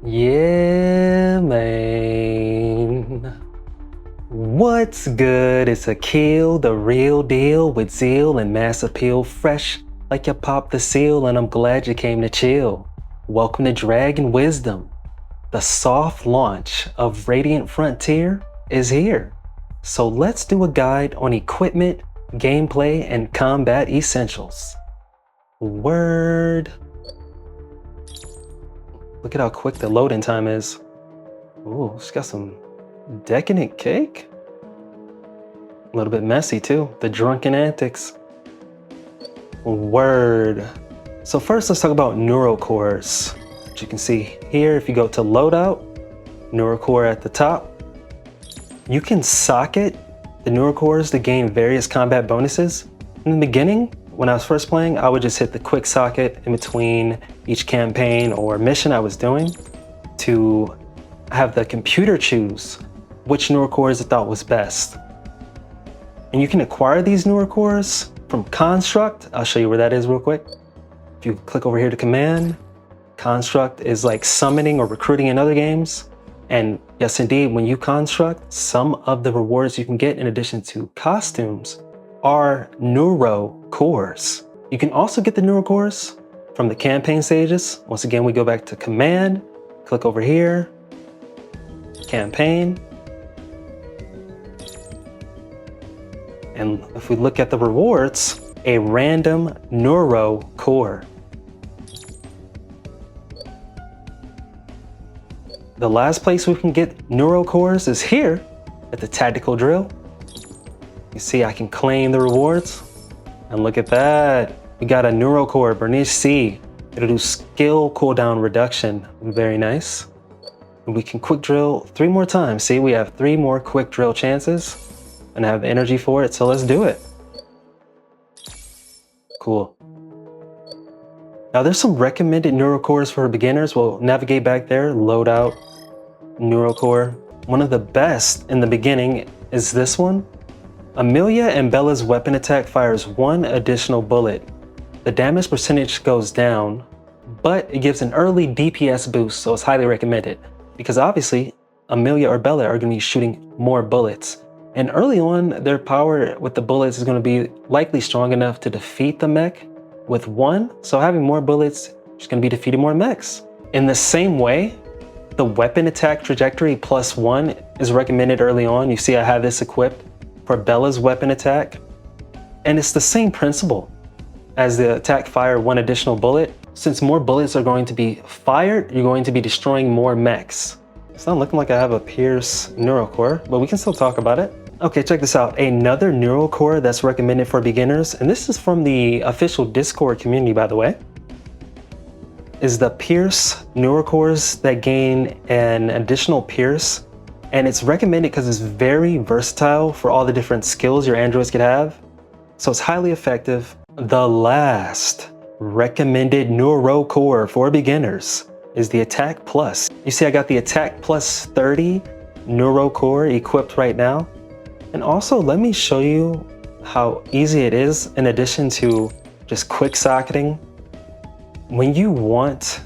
Yeah, man. What's good? It's a kill, the real deal with zeal and mass appeal, fresh like you popped the seal, and I'm glad you came to chill. Welcome to Dragon Wisdom. The soft launch of Radiant Frontier is here. So let's do a guide on equipment, gameplay, and combat essentials. Word. Look at how quick the loading time is. Ooh, it's got some decadent cake. A little bit messy too, the drunken antics. Word. So first let's talk about Neuro cores. As you can see here, if you go to loadout, Neuro core at the top, you can socket the Neuro cores to gain various combat bonuses. In the beginning, when I was first playing, I would just hit the quick socket in between each campaign or mission I was doing to have the computer choose which Neuro cores it thought was best. And you can acquire these Neuro cores from Construct. I'll show you where that is real quick. If you click over here to command, Construct is like summoning or recruiting in other games. And yes, indeed, when you construct, some of the rewards you can get in addition to costumes are Neuro cores. You can also get the Neuro cores from the campaign stages. Once again, we go back to command, click over here, campaign. And if we look at the rewards, a random Neuro core. The last place we can get Neuro cores is here at the tactical drill. You see, I can claim the rewards. And look at that. We got a Neuro core, Bernice C. It'll do skill cooldown reduction. Very nice. And we can quick drill 3 more times. See, we have 3 more quick drill chances and I have the energy for it. So let's do it. Cool. Now there's some recommended Neuro cores for beginners. We'll navigate back there, loadout, Neuro core. One of the best in the beginning is this one. Amelia and Bella's weapon attack fires 1 additional bullet. The damage percentage goes down, but it gives an early DPS boost, so it's highly recommended. Because obviously, Amelia or Bella are going to be shooting more bullets. And early on, their power with the bullets is going to be likely strong enough to defeat the mech with 1. So having more bullets is going to be defeating more mechs. In the same way, the weapon attack trajectory +1 is recommended early on. You see I have this equipped for Bella's weapon attack. And it's the same principle as the attack fire 1 additional bullet. Since more bullets are going to be fired, you're going to be destroying more mechs. It's not looking like I have a Pierce Neuro core, but we can still talk about it. Okay, check this out. Another Neuro core that's recommended for beginners, and this is from the official Discord community, by the way, is the Pierce Neuro cores that gain an additional Pierce. And it's recommended because it's very versatile for all the different skills your androids could have. So it's highly effective. The last recommended Neuro core for beginners is the Attack Plus. You see I got the Attack Plus 30 Neuro core equipped right now. And also let me show you how easy it is in addition to just quick socketing. When you want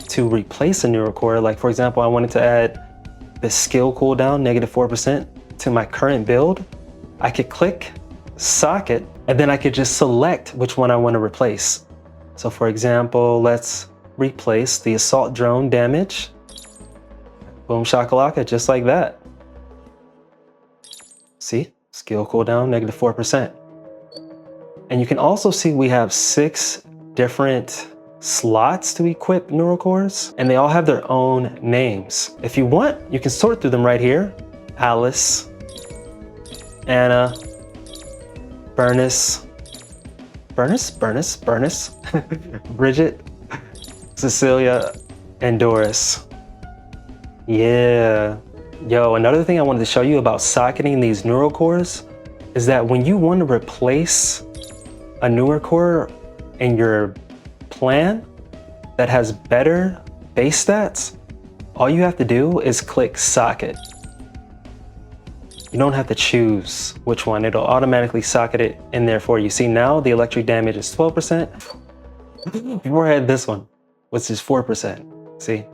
to replace a Neuro core, like for example, I wanted to add the skill cooldown -4% to my current build, I could click socket and then I could just select which one I want to replace. So for example, let's replace the assault drone damage. Boom shakalaka, just like that. See, skill cooldown -4%. And you can also see we have 6 different slots to equip Neuro cores, and they all have their own names. If you want, you can sort through them right here. Alice, Anna, Bernice, Bridget, Cecilia, and Doris. Yeah. Yo, another thing I wanted to show you about socketing these Neuro cores is that when you want to replace a Neuro core in your plan that has better base stats, all you have to do is click socket. You don't have to choose which one. It'll automatically socket it in there for you. See, now the electric damage is 12%. Before I had this one, which is 4%. See?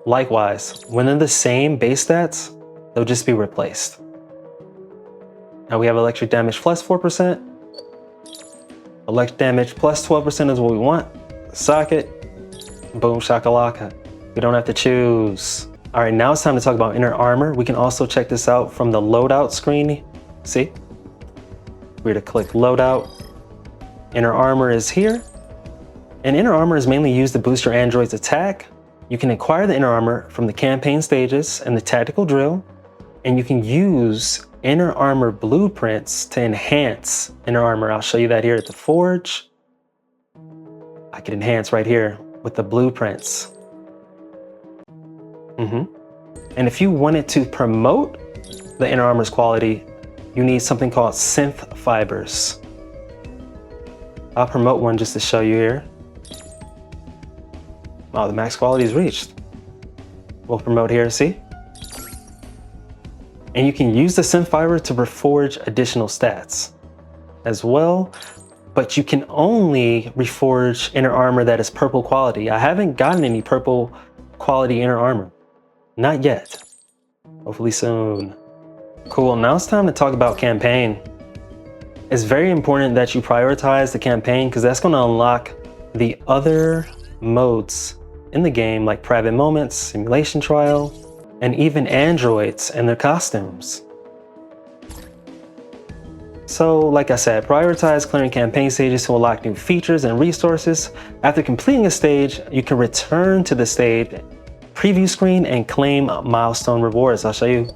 Likewise, when they're the same base stats, they'll just be replaced. Now we have electric damage plus 4%. Electric damage plus 12% is what we want. Socket, boom shakalaka. We don't have to choose. All right, now it's time to talk about inner armor. We can also check this out from the loadout screen. See? We're to click loadout. Inner armor is here. And inner armor is mainly used to boost your android's attack. You can acquire the inner armor from the campaign stages and the tactical drill. And you can use inner armor blueprints to enhance inner armor. I'll show you that here at the forge. I can enhance right here with the blueprints. And if you wanted to promote the inner armor's quality, you need something called Synth Fibers. I'll promote one just to show you here. Oh, the max quality is reached. We'll promote here, see? And you can use the Synth Fiber to reforge additional stats as well, but you can only reforge inner armor that is purple quality. I haven't gotten any purple quality inner armor. Not yet. Hopefully soon. Cool, now it's time to talk about campaign. It's very important that you prioritize the campaign because that's going to unlock the other modes in the game like private moments, simulation trial, and even androids and their costumes. So like I said, prioritize clearing campaign stages to unlock new features and resources. After completing a stage, you can return to the stage preview screen and claim milestone rewards. I'll show you.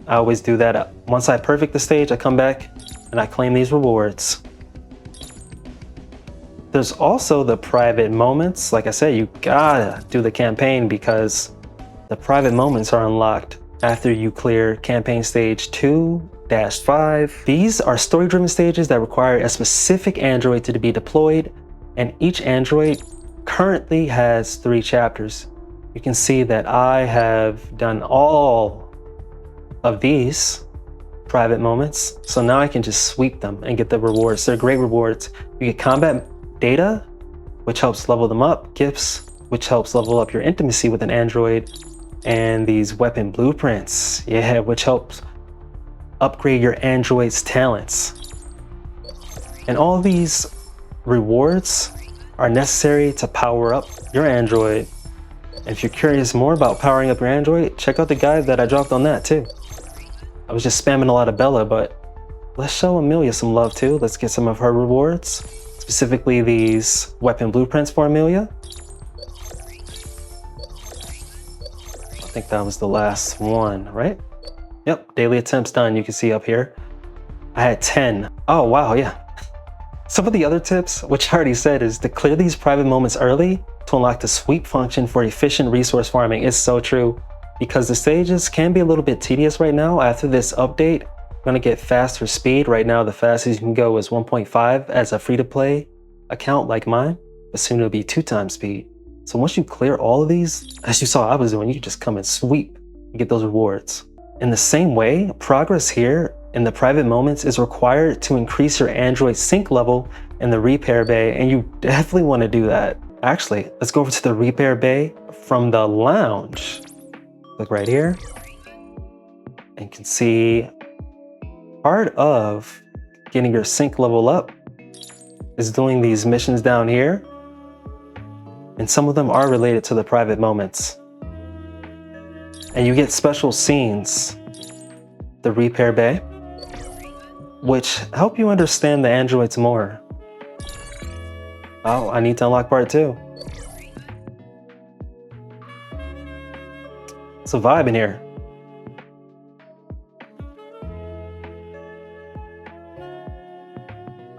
I always do that. Once I perfect the stage, I come back and I claim these rewards. There's also the private moments. Like I said, you gotta do the campaign because the private moments are unlocked after you clear campaign stage 2-5. These are story-driven stages that require a specific android to be deployed, and each android currently has 3 chapters. You can see that I have done all of these private moments, so now I can just sweep them and get the rewards. They're great rewards. You get combat data, which helps level them up, gifts, which helps level up your intimacy with an android, and these weapon blueprints, yeah, which helps upgrade your android's talents. And all these rewards are necessary to power up your android. And if you're curious more about powering up your android, check out the guide that I dropped on that too. I was just spamming a lot of Bella, but let's show Amelia some love too. Let's get some of her rewards, specifically these weapon blueprints for Amelia. I think that was the last one, right? Yep, daily attempts done. You can see up here. I had 10. Oh, wow, yeah. Some of the other tips, which I already said, is to clear these private moments early to unlock the sweep function for efficient resource farming. It's so true because the stages can be a little bit tedious right now. After this update, we're gonna get faster speed. Right now, the fastest you can go is 1.5 as a free-to-play account like mine, but soon it'll be 2 times speed. So once you clear all of these, as you saw I was doing, you can just come and sweep and get those rewards. In the same way, progress here in the private moments is required to increase your android sync level in the repair bay, and you definitely want to do that. Actually, let's go over to the repair bay from the lounge. Look right here, and you can see part of getting your sync level up is doing these missions down here, and some of them are related to the private moments. And you get special scenes, the repair bay, which help you understand the androids more. Oh, I need to unlock part 2. It's a vibe in here.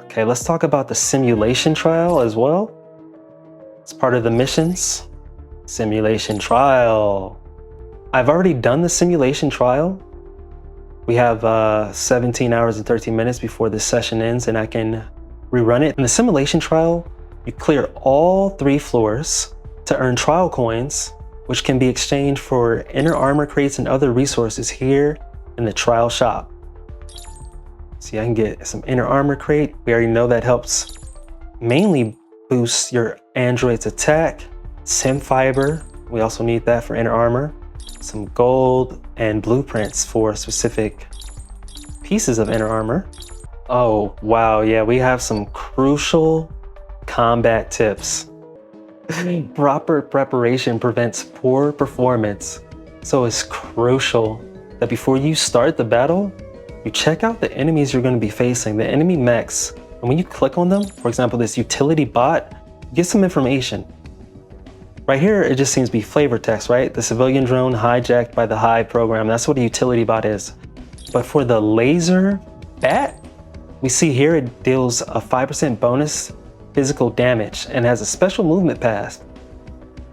Okay, let's talk about the simulation trial as well. It's part of the missions. Simulation trial. I've already done the simulation trial. We have 17 hours and 13 minutes before this session ends, and I can rerun it. In the simulation trial, you clear all 3 floors to earn trial coins, which can be exchanged for inner armor crates and other resources here in the trial shop. See, I can get some inner armor crate. We already know that helps mainly boost your android's attack. Synth Fiber, We also need that for inner armor. Some gold and blueprints for specific pieces of inner armor. Oh, wow, yeah, we have some crucial combat tips. Proper preparation prevents poor performance. So it's crucial that before you start the battle, you check out the enemies you're going to be facing, the enemy mechs. And when you click on them, for example, this utility bot, you get some information. Right here, it just seems to be flavor text, right? The civilian drone hijacked by the Hive program. That's what a utility bot is. But for the laser bat, we see here it deals a 5% bonus physical damage and has a special movement path.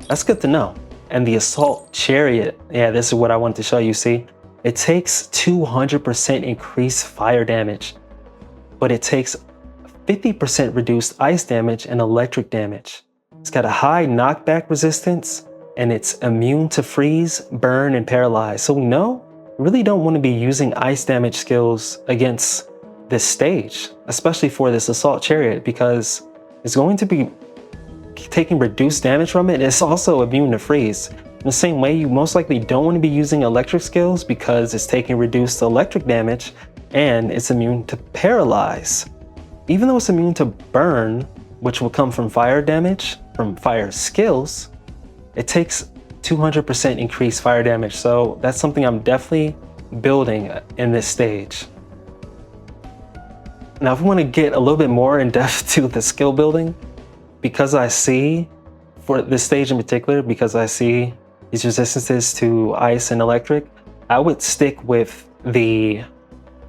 That's good to know. And the assault chariot, yeah, this is what I wanted to show you, see? It takes 200% increased fire damage, but it takes 50% reduced ice damage and electric damage. It's got a high knockback resistance, and it's immune to freeze, burn, and paralyze. So we know we really don't want to be using ice damage skills against this stage, especially for this assault chariot, because it's going to be taking reduced damage from it. It's also immune to freeze. In the same way, you most likely don't want to be using electric skills because it's taking reduced electric damage and it's immune to paralyze. Even though it's immune to burn, which will come from fire damage, from fire skills, it takes 200% increased fire damage. So that's something I'm definitely building in this stage. Now, if we want to get a little bit more in depth to the skill building, because I see, for this stage in particular, because I see these resistances to ice and electric, I would stick with the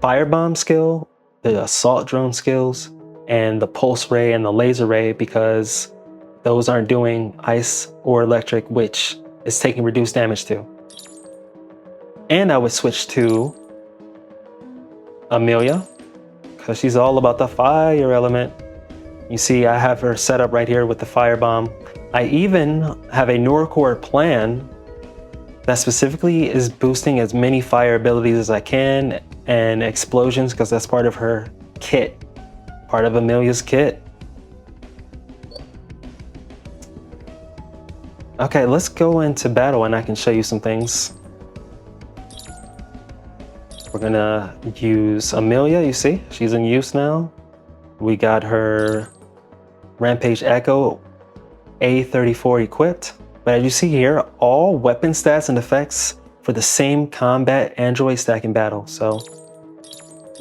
firebomb skill, the assault drone skills, and the pulse ray and the laser ray, because those aren't doing ice or electric, which is taking reduced damage too. And I would switch to Amelia, because she's all about the fire element. You see, I have her set up right here with the firebomb. I even have a Neurocore plan that specifically is boosting as many fire abilities as I can and explosions, because that's part of her kit, part of Amelia's kit. Okay, let's go into battle and I can show you some things. We're gonna use Amelia, you see, she's in use now. We got her Rampage Echo A34 equipped. But as you see here, all weapon stats and effects for the same combat android stack in battle. So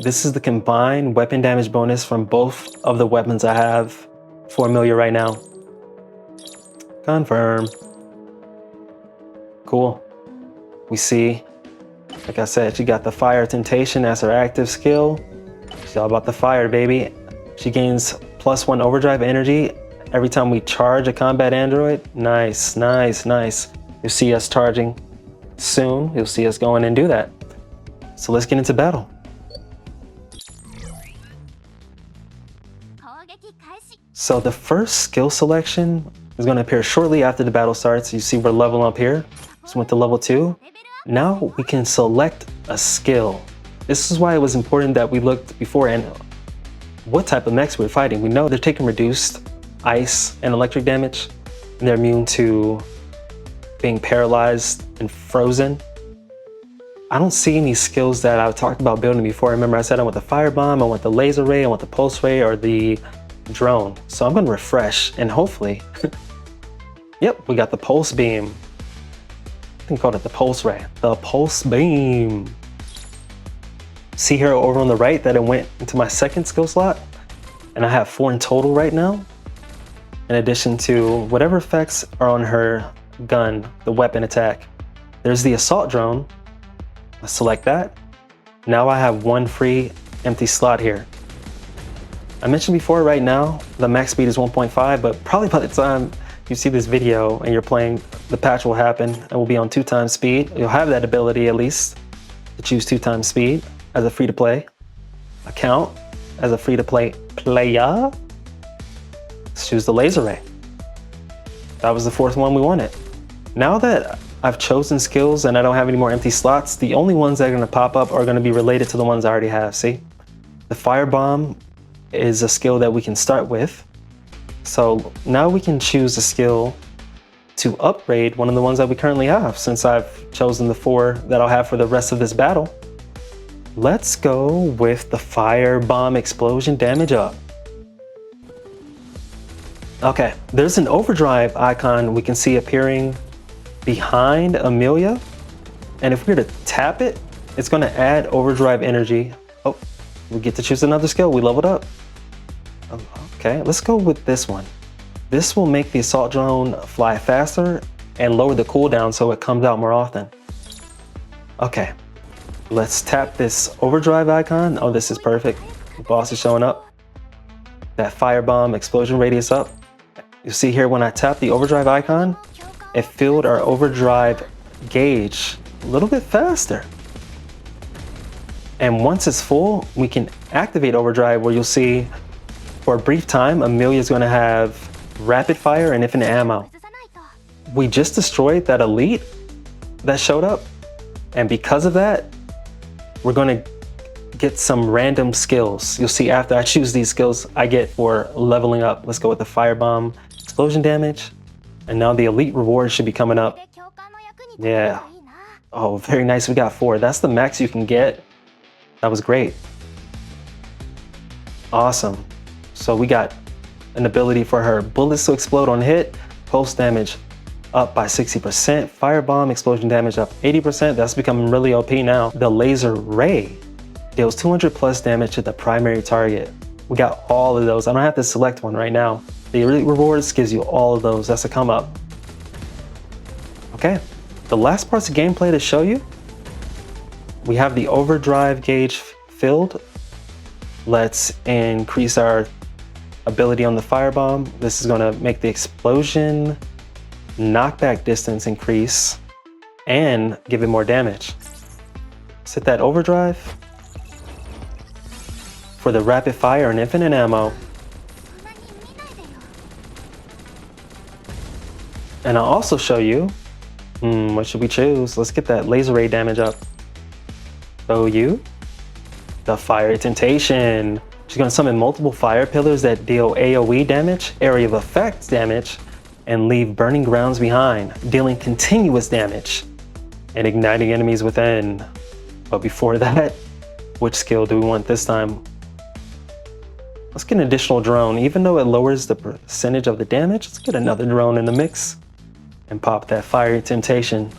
this is the combined weapon damage bonus from both of the weapons I have for Amelia right now. Confirm. Cool. We see, like I said, she got the Fire Temptation as her active skill. She's all about the fire, baby. She gains +1 Overdrive Energy every time we charge a combat android. Nice, nice, nice. You'll see us charging soon. You'll see us going and do that. So let's get into battle. So the first skill selection is going to appear shortly after the battle starts. You see we're leveling up here. So went to level 2. Now we can select a skill. This is why it was important that we looked beforehand what type of mechs we're fighting. We know they're taking reduced ice and electric damage, and they're immune to being paralyzed and frozen. I don't see any skills that I talked about building before. Remember I said I want the firebomb, I want the laser ray, I want the pulse ray, or the drone. So I'm gonna refresh and hopefully, yep, we got the pulse beam. I think I called it the pulse ray, the pulse beam. See here over on the right that it went into my second skill slot, and I have 4 in total right now, in addition to whatever effects are on her gun, the weapon attack. There's the assault drone. Let's select that. Now I have 1 free empty slot here. I mentioned before, right now the max speed is 1.5, but probably by the time you see this video and you're playing, the patch will happen and we'll be on 2 times speed. You'll have that ability at least to choose 2 times speed as a free-to-play account, as a free-to-play player. Let's choose the laser ray. That was the 4th one we wanted. Now that I've chosen skills and I don't have any more empty slots, the only ones that are gonna pop up are gonna be related to the ones I already have, see? The firebomb is a skill that we can start with. So now we can choose a skill to upgrade one of the ones that we currently have, since I've chosen the 4 that I'll have for the rest of this battle. Let's go with the firebomb explosion damage up. Okay, there's an overdrive icon we can see appearing behind Amelia. And if we were to tap it, it's going to add overdrive energy. Oh, we get to choose another skill. We leveled up. Okay, let's go with this one. This will make the assault drone fly faster and lower the cooldown so it comes out more often. Okay, let's tap this overdrive icon. Oh, this is perfect. The boss is showing up. That firebomb explosion radius up. You see here when I tap the overdrive icon, it filled our overdrive gauge a little bit faster. And once it's full, we can activate overdrive, where you'll see for a brief time, Amelia's going to have rapid fire and infinite ammo. We just destroyed that elite that showed up, and because of that, we're going to get some random skills. You'll see after I choose these skills I get for leveling up. Let's go with the firebomb explosion damage, and now the elite reward should be coming up. Yeah. Oh, very nice. We got 4. That's the max you can get. That was great. Awesome. So we got an ability for her bullets to explode on hit, pulse damage up by 60%, firebomb explosion damage up 80%. That's becoming really OP now. The laser ray deals 200 plus damage to the primary target. We got all of those. I don't have to select one right now. The elite rewards gives you all of those. That's a come up. Okay, the last parts of gameplay to show you. We have the overdrive gauge filled. Let's increase our ability on the firebomb. This is going to make the explosion knockback distance increase and give it more damage. Let's hit that overdrive for the rapid fire and infinite ammo. And I'll also show you, what should we choose? Let's get that laser ray damage up. Show you the fire temptation. She's going to summon multiple fire pillars that deal AoE damage, area of effect damage, and leave burning grounds behind, dealing continuous damage and igniting enemies within. But before that, which skill do we want this time? Let's get an additional drone. Even though it lowers the percentage of the damage, let's get another drone in the mix and pop that fire temptation.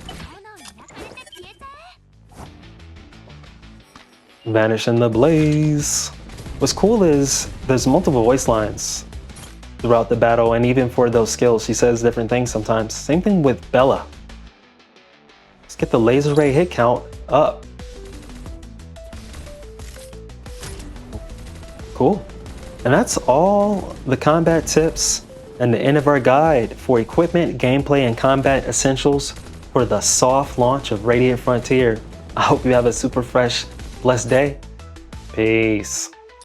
Vanish in the blaze. What's cool is there's multiple voice lines throughout the battle, and even for those skills, she says different things sometimes. Same thing with Bella. Let's get the laser ray hit count up. Cool. And that's all the combat tips and the end of our guide for equipment, gameplay, and combat essentials for the soft launch of Radiant Frontier. I hope you have a super fresh, blessed day. Peace.